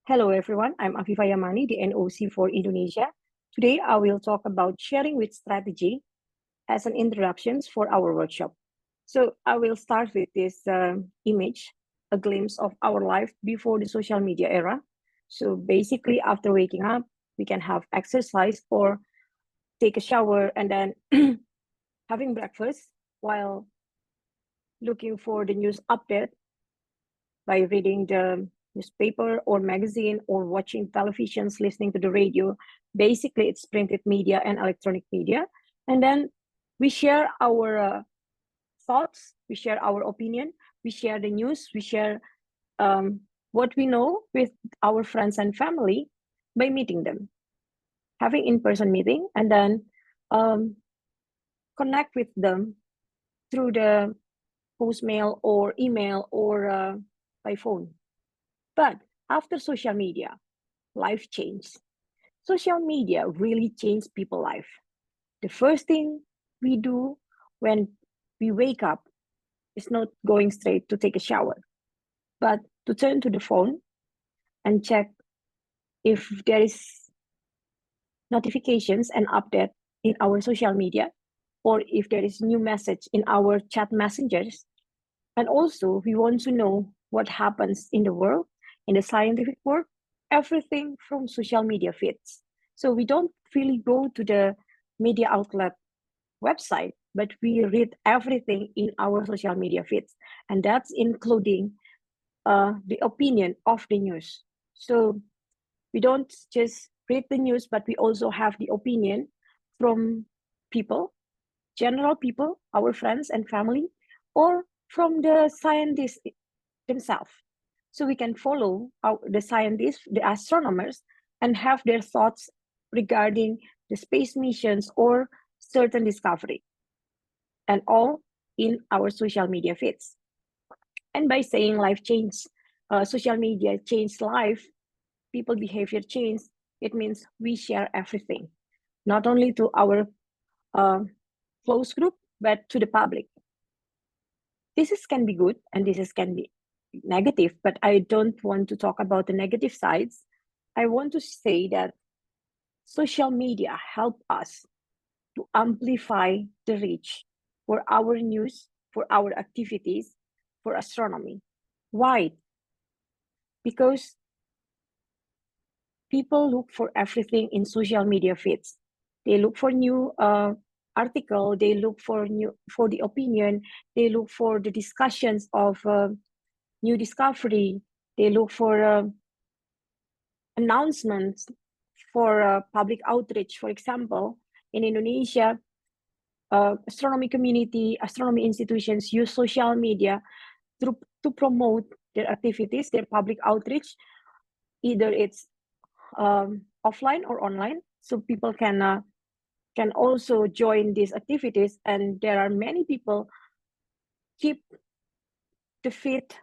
Hello everyone, I'm Avivah Yamani, the NOC for Indonesia. Today I will talk about sharing with strategy as an introduction for our workshop. So I will start with this image, a glimpse of our life before the social media era. So basically after waking up, we can have exercise or take a shower and then having breakfast while looking for the news update by reading the newspaper or magazine or watching televisions, listening to the radio. Basically, it's printed media and electronic media. And then we share our thoughts, we share our opinion, we share the news, we share what we know with our friends and family by meeting them, having in-person meeting, and then connect with them through the postmail or email or by phone. But after social media, life changed. Social media really changed people's life. The first thing we do when we wake up is not going straight to take a shower, but to turn to the phone and check if there is notifications and update in our social media, or if there is new message in our chat messengers. And also we want to know what happens in the world, in the scientific world, everything from social media feeds. So we don't really go to the media outlet website, but we read everything in our social media feeds. And that's including the opinion of the news. So we don't just read the news, but we also have the opinion from people, general people, our friends and family, or from the scientists themselves. So we can follow the scientists, the astronomers, and have their thoughts regarding the space missions or certain discovery, and all in our social media feeds. And by saying life changed, social media changed life, people behavior changed, it means we share everything, not only to our close group, but to the public. This can be good and can be negative, but I don't want to talk about the negative sides. I want to say that social media help us to amplify the reach for our news, for our activities, for astronomy. Why? Because people look for everything in social media feeds. They look for new article, they look for the opinion, they look for the discussions of new discovery, they look for announcements for public outreach. For example, in Indonesia, astronomy community, astronomy institutions use social media to promote their activities, their public outreach. Either it's offline or online, so people can also join these activities, and there are many people keep the feed,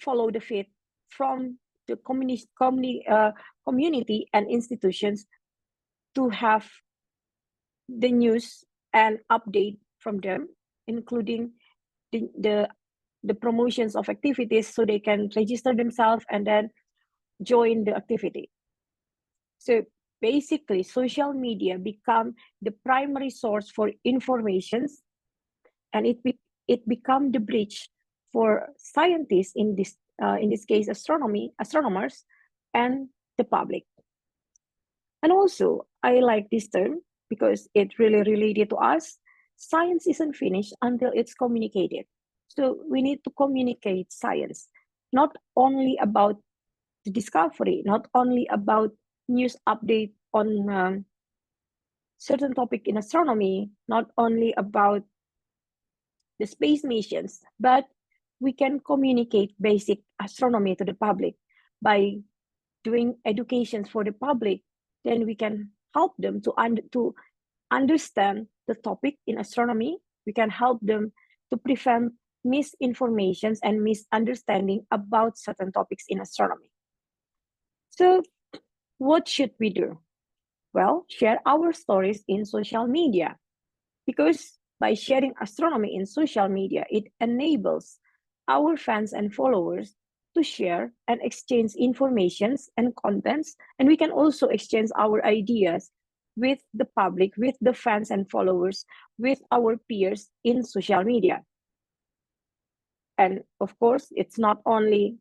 follow the feed from the community and institutions to have the news and update from them, including the promotions of activities, so they can register themselves and then join the activity. So basically, social media become the primary source for informations, and it become the bridge for scientists, in this case astronomers, and the public. And also, I like this term because it really related to us. Science isn't finished until it's communicated. So we need to communicate science, not only about the discovery, not only about news update on certain topic in astronomy, not only about the space missions, but we can communicate basic astronomy to the public by doing educations for the public. Then we can help them to understand the topic in astronomy. We can help them to prevent misinformations and misunderstanding about certain topics in astronomy. So what should we do? Well, share our stories in social media, because by sharing astronomy in social media, it enables our fans and followers to share and exchange informations and contents, and we can also exchange our ideas with the public, with the fans and followers, with our peers in social media. And of course, it's not only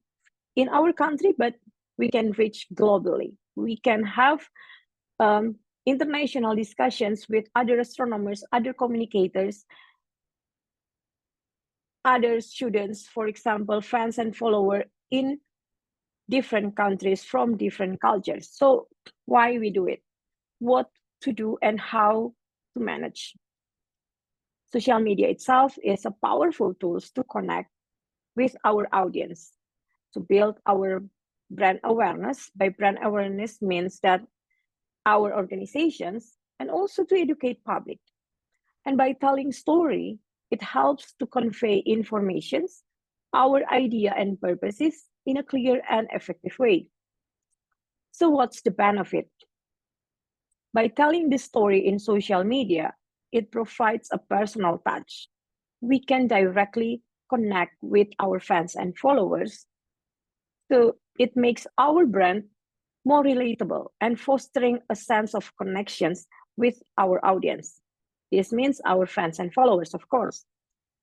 in our country, but we can reach globally. We can have international discussions with other astronomers, other communicators, other students, for example, fans and followers in different countries from different cultures. So why we do it, what to do, and how to manage. Social media itself is a powerful tool to connect with our audience, to build our brand awareness. By brand awareness means that our organizations, and also to educate public. And by telling story, it helps to convey informations, our idea and purposes in a clear and effective way. So what's the benefit? By telling the story in social media, it provides a personal touch. We can directly connect with our fans and followers. So it makes our brand more relatable and fostering a sense of connections with our audience. This means our fans and followers, of course.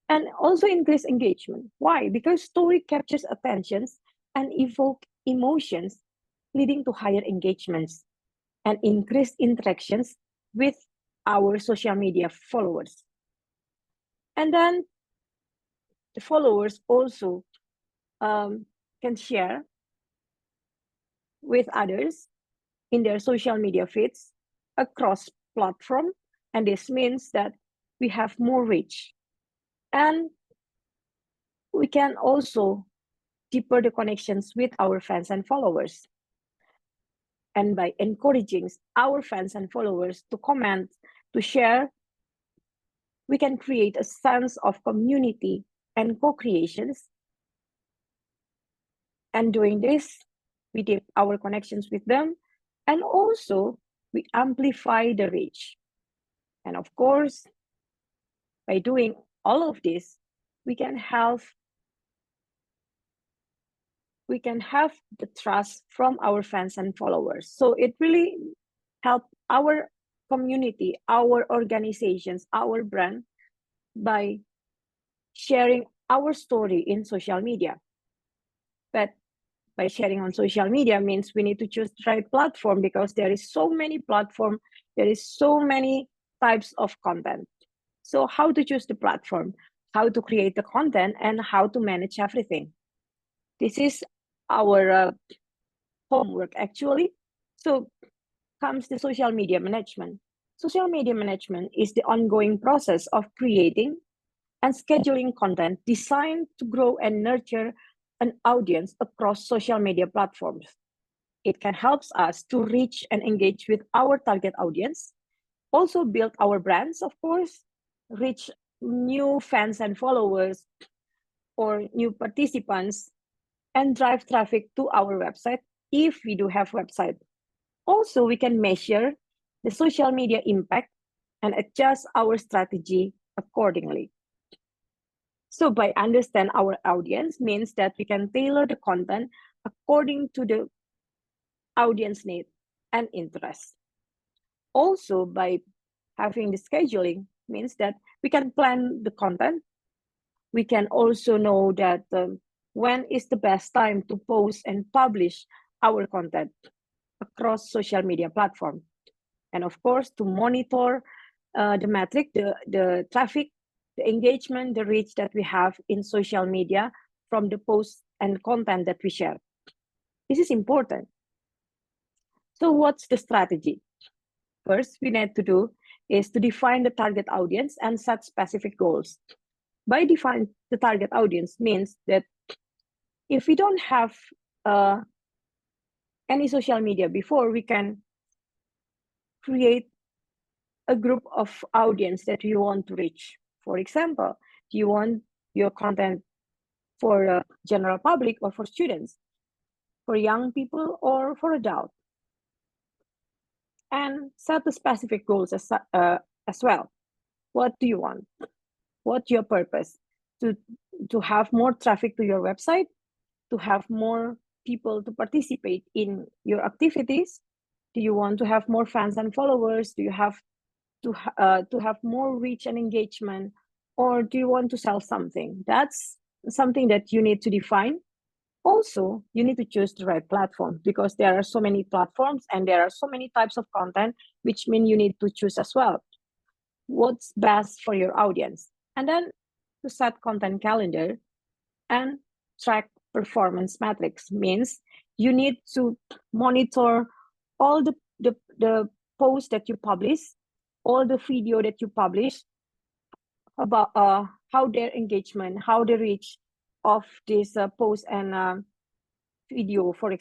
And also increase engagement. Why? Because story captures attentions and evoke emotions, leading to higher engagements and increased interactions with our social media followers. And then the followers also can share with others in their social media feeds across platform, and this means that we have more reach, and we can also deeper the connections with our fans and followers. And by encouraging our fans and followers to comment, to share, we can create a sense of community and co-creations. And doing this, we deep our connections with them, and also we amplify the reach. And of course, by doing all of this, we can have the trust from our fans and followers. So it really helps our community, our organizations, our brand by sharing our story in social media. But by sharing on social media means we need to choose the right platform, because there is so many platforms, there is so many types of content. So how to choose the platform, how to create the content, and how to manage everything. This is our homework actually. So comes the social media management. Social media management is the ongoing process of creating and scheduling content designed to grow and nurture an audience across social media platforms. It can help us to reach and engage with our target audience, also build our brands, of course, reach new fans and followers or new participants, and drive traffic to our website if we do have website. Also, we can measure the social media impact and adjust our strategy accordingly. So by understand our audience means that we can tailor the content according to the audience need and interest. Also, by having the scheduling means that we can plan the content. We can also know that when is the best time to post and publish our content across social media platform. And of course, to monitor the metric, the traffic, the engagement, the reach that we have in social media from the posts and content that we share. This is important. So what's the strategy? First, we need to do is to define the target audience and set specific goals. By define the target audience means that if we don't have any social media before, we can create a group of audience that you want to reach. For example, do you want your content for general public or for students, for young people or for adults? And set the specific goals as well. What do you want? What's your purpose? To have more traffic to your website, to have more people to participate in your activities? Do you want to have more fans and followers? Do you have to have more reach and engagement, or do you want to sell something? That's something that you need to define. Also, you need to choose the right platform, because there are so many platforms and there are so many types of content, which mean you need to choose as well what's best for your audience. And then to set content calendar and track performance metrics means you need to monitor all the posts that you publish, all the video that you publish, about how their engagement, how the reach of this post and video for the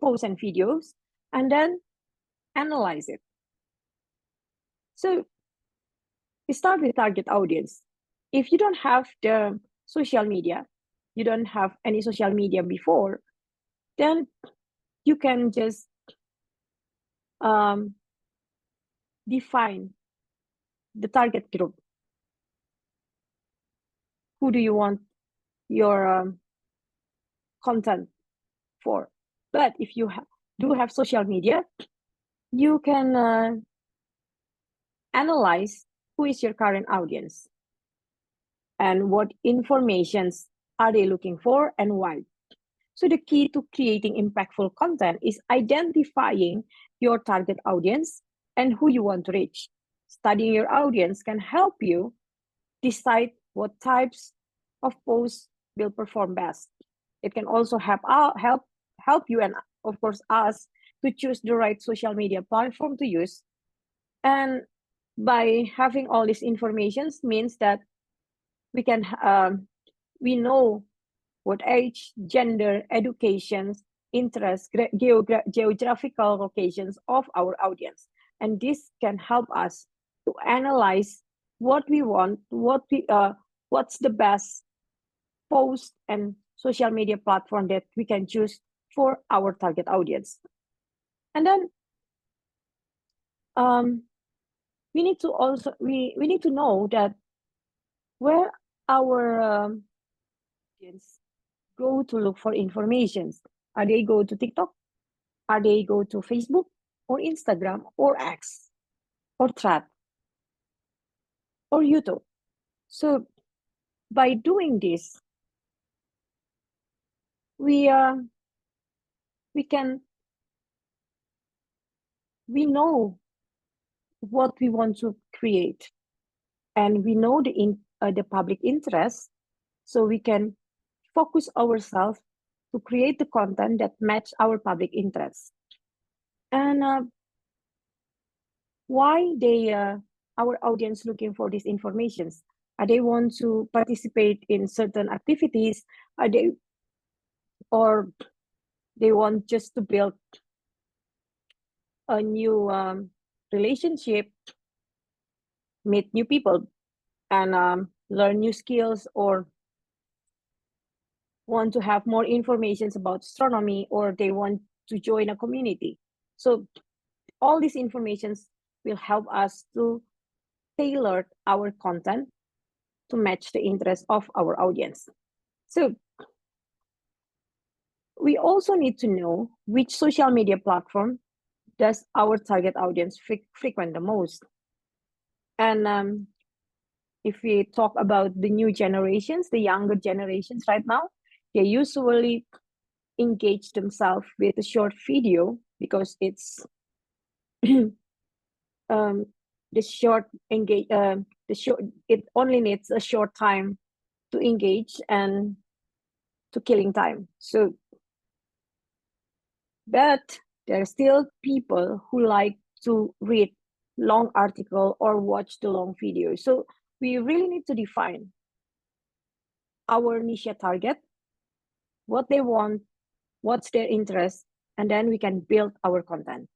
posts and videos, and then analyze it. So we start with target audience. If you don't have the social media, you don't have any social media before, then you can just define the target group. Who do you want your content for? But if you do have social media, you can analyze who is your current audience and what informations are they looking for and why. So the key to creating impactful content is identifying your target audience and who you want to reach. Studying your audience can help you decide what types of posts will perform best. It can also help you, and of course us, to choose the right social media platform to use. And by having all these informations means that we know what age, gender, education, interests, geographical locations of our audience. And this can help us to analyze what we want, what's the best post and social media platform that we can choose for our target audience. And then we need to know that where our audience go to look for information. Are they go to TikTok? Are they go to Facebook or Instagram or X or Thread or YouTube? So by doing this, we know what we want to create, and we know the public interest, so we can focus ourselves to create the content that match our public interest. And why our audience looking for these informations? Are they want to participate in certain activities? Or they want just to build a new relationship, meet new people, and learn new skills, or want to have more information about astronomy, or they want to join a community? So all these informations will help us to tailor our content to match the interest of our audience. So we also need to know which social media platform does our target audience frequent the most. And if we talk about the new generations, the younger generations right now, they usually engage themselves with a short video, because it's it only needs a short time to engage and to killing time. So, but there are still people who like to read long article or watch the long video. So we really need to define our niche target, what they want, what's their interest, and then we can build our content.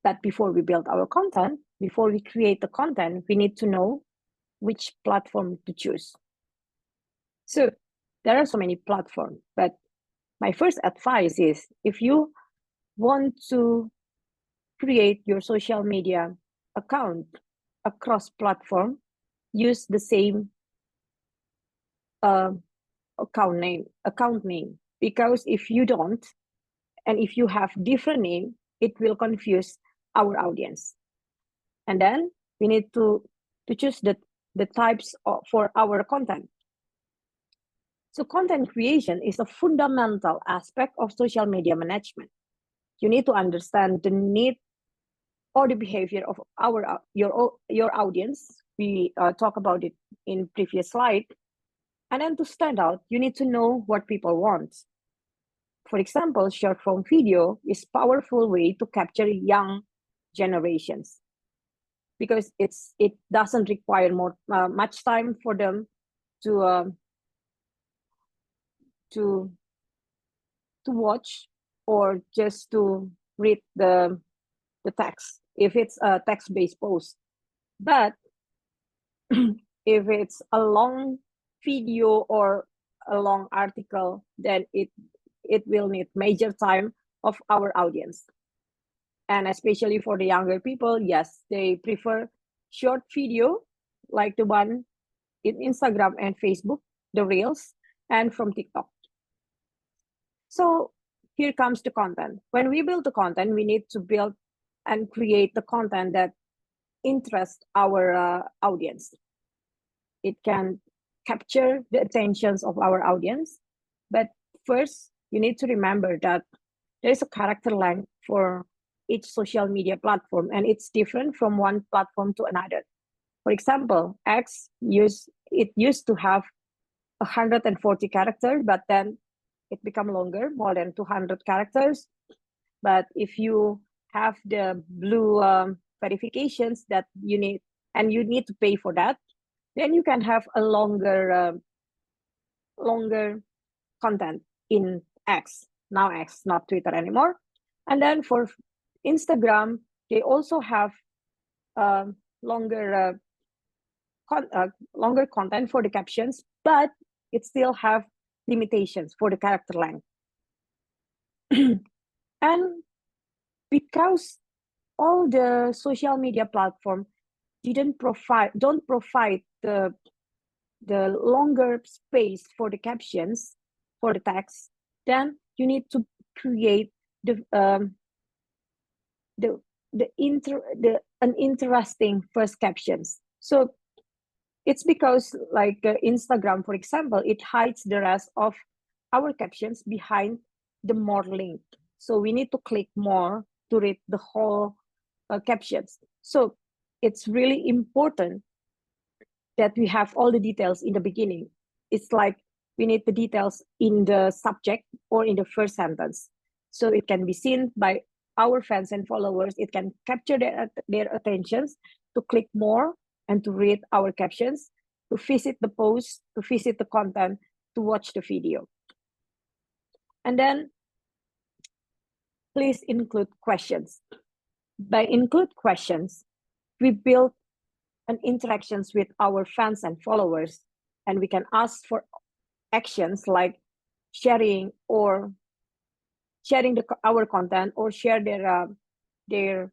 But before we build our content, before we create the content, we need to know which platform to choose. So there are so many platforms, but my first advice is, if you want to create your social media account across platform, use the same account name, because if you don't, and if you have different name, it will confuse our audience. And then we need to choose the types for our content. So content creation is a fundamental aspect of social media management. You need to understand the need or the behavior of your audience. We talk about it in previous slide. And then to stand out, you need to know what people want. For example, short form video is a powerful way to capture young generations, because it doesn't require much time for them to watch, or just to read the text if it's a text-based post. But if it's a long video or a long article, then it will need major time of our audience. And especially for the younger people, yes, they prefer short video, like the one in Instagram and Facebook, the Reels, and from TikTok. So here comes the content. When we build the content, we need to build and create the content that interests our audience. It can capture the attentions of our audience. But first, you need to remember that there is a character length for each social media platform, and it's different from one platform to another. For example, X used to have 140 characters, but then it become longer, more than 200 characters. But if you have the blue verifications that you need, and you need to pay for that, then you can have a longer content in X. Now X, not Twitter anymore. And then for Instagram, they also have longer content for the captions, but it still have limitations for the character length. And because all the social media platform don't provide the longer space for the captions, for the text, then you need to create an interesting first captions. So it's because, like Instagram, for example, it hides the rest of our captions behind the more link. So we need to click more to read the whole captions. So it's really important that we have all the details in the beginning. It's like we need the details in the subject or in the first sentence, so it can be seen by our fans and followers. It can capture their attentions to click more and to read our captions, to visit the post, to visit the content, to watch the video. And then please include questions. By include questions, we build an interactions with our fans and followers, and we can ask for actions like sharing our content, or share their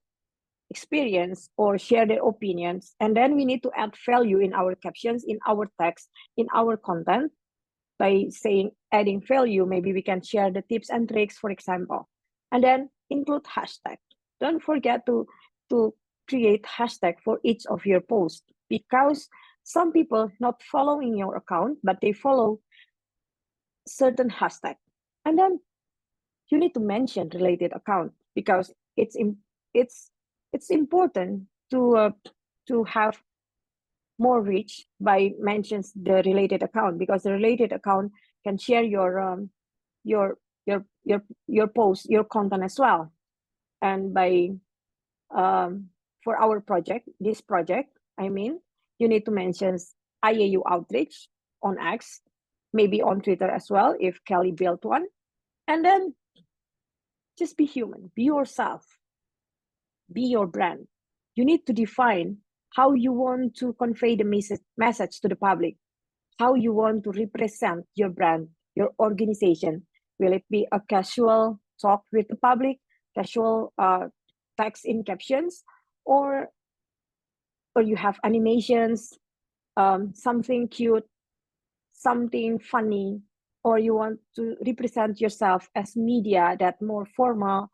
experience, or share their opinions. And then we need to add value in our captions, in our text, in our content. By saying adding value, maybe we can share the tips and tricks, for example. And then include hashtag. Don't forget to create hashtag for each of your posts, because some people not following your account, but they follow certain hashtag. And then you need to mention related account, because it's important to have more reach by mentions the related account, because the related account can share your post, your content as well. And by for our project, this project, I mean, you need to mention IAU outreach on X, maybe on Twitter as well, if Kelly built one. And then just be human, be yourself, be your brand. You need to define how you want to convey the message to the public, how you want to represent your brand, your organization. Will it be a casual talk with the public, casual text in captions, or you have animations, something cute, something funny, or you want to represent yourself as media that more formal,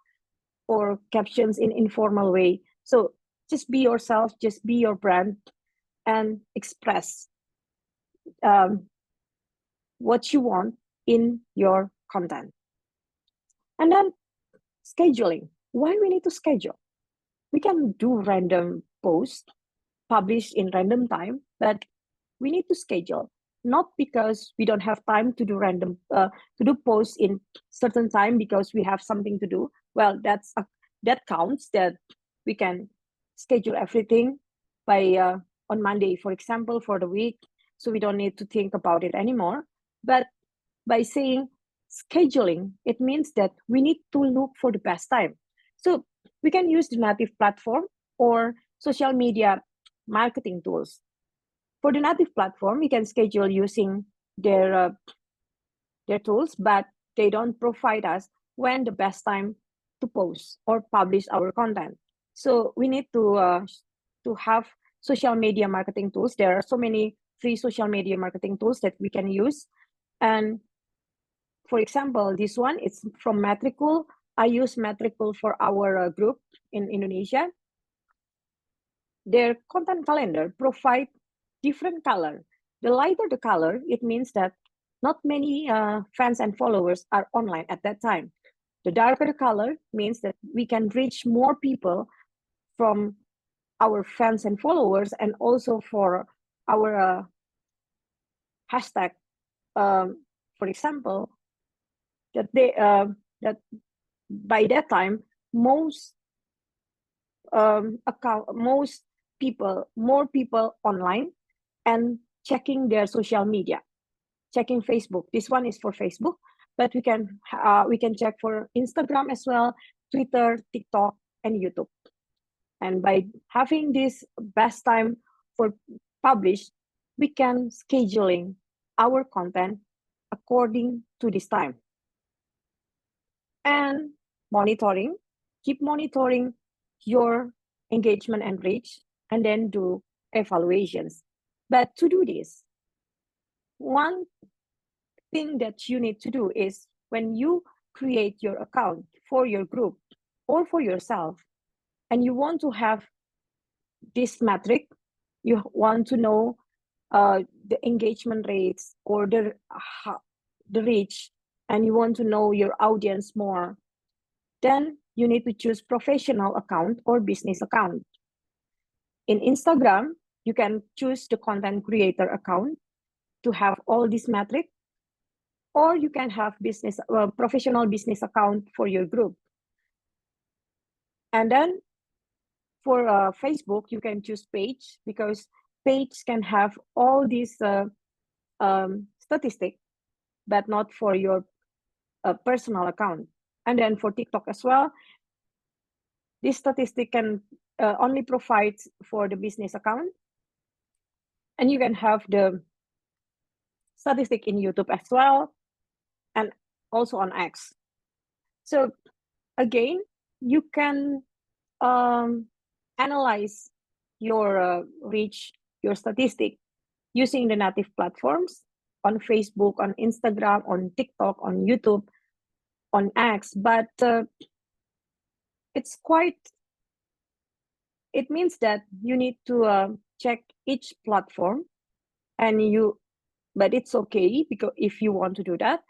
or captions in informal way. So just be yourself, just be your brand, and express what you want in your content. And then scheduling. Why we need to schedule? We can do random posts, publish in random time, but we need to schedule. Not because we don't have time to do random to do posts in certain time because we have something to do. Well, that counts. That we can schedule everything by on Monday, for example, for the week, so we don't need to think about it anymore. But by saying scheduling, it means that we need to look for the best time. So we can use the native platform or social media marketing tools. For the native platform, we can schedule using their tools, but they don't provide us when the best time to post or publish our content. So we need to have social media marketing tools. There are so many free social media marketing tools that we can use. And for example, this one, it's from Metricool. I use Metricool for our group in Indonesia. Their content calendar provide different color. The lighter the color, it means that not many fans and followers are online at that time. The darker the color means that we can reach more people from our fans and followers, and also for our hashtag. For example, that they that by that time most more people online and checking their social media, checking Facebook. This one is for Facebook, but we can check for Instagram as well, Twitter, TikTok, and YouTube. And by having this best time for publish, we can scheduling our content according to this time. And monitoring, keep monitoring your engagement and reach, and then do evaluations. But to do this, one thing that you need to do is when you create your account for your group or for yourself, and you want to have this metric, you want to know the engagement rates or the reach, and you want to know your audience more, then you need to choose professional account or business account. In Instagram, you can choose the content creator account to have all these metrics, or you can have professional business account for your group. And then for Facebook, you can choose page, because page can have all these statistics, but not for your personal account. And then for TikTok as well, this statistic can only provide for the business account. And you can have the statistic in YouTube as well, and also on X. So again, you can analyze your reach, your statistic using the native platforms on Facebook, on Instagram, on TikTok, on YouTube, on X. But it means that you need to check each platform, but it's okay because if you want to do that.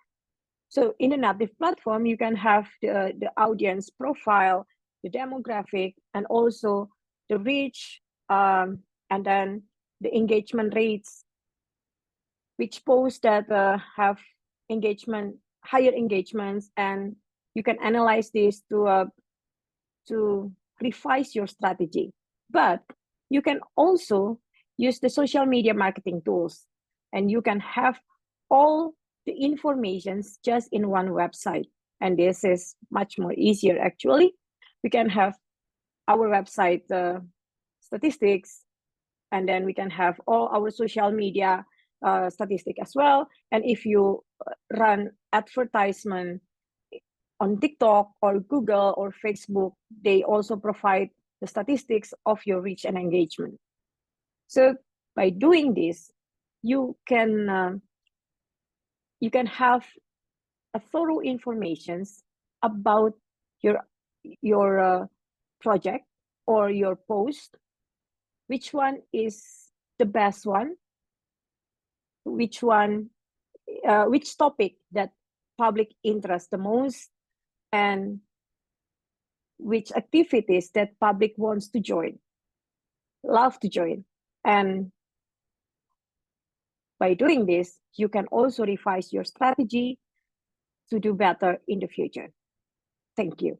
So in a native platform, you can have the audience profile, the demographic, and also the reach, and then the engagement rates, which posts that have higher engagements, and you can analyze this to revise your strategy. But you can also use the social media marketing tools, and you can have all the informations just in one website. And this is much more easier, actually. We can have our website statistics, and then we can have all our social media statistic as well. And if you run advertisement on TikTok or Google or Facebook, they also provide the statistics of your reach and engagement. So by doing this, you can you can have a thorough informations about your project or your post, which one is the best one, which topic that public interest the most, and which activities that public wants to join, love to join. And by doing this, you can also revise your strategy to do better in the future. Thank you.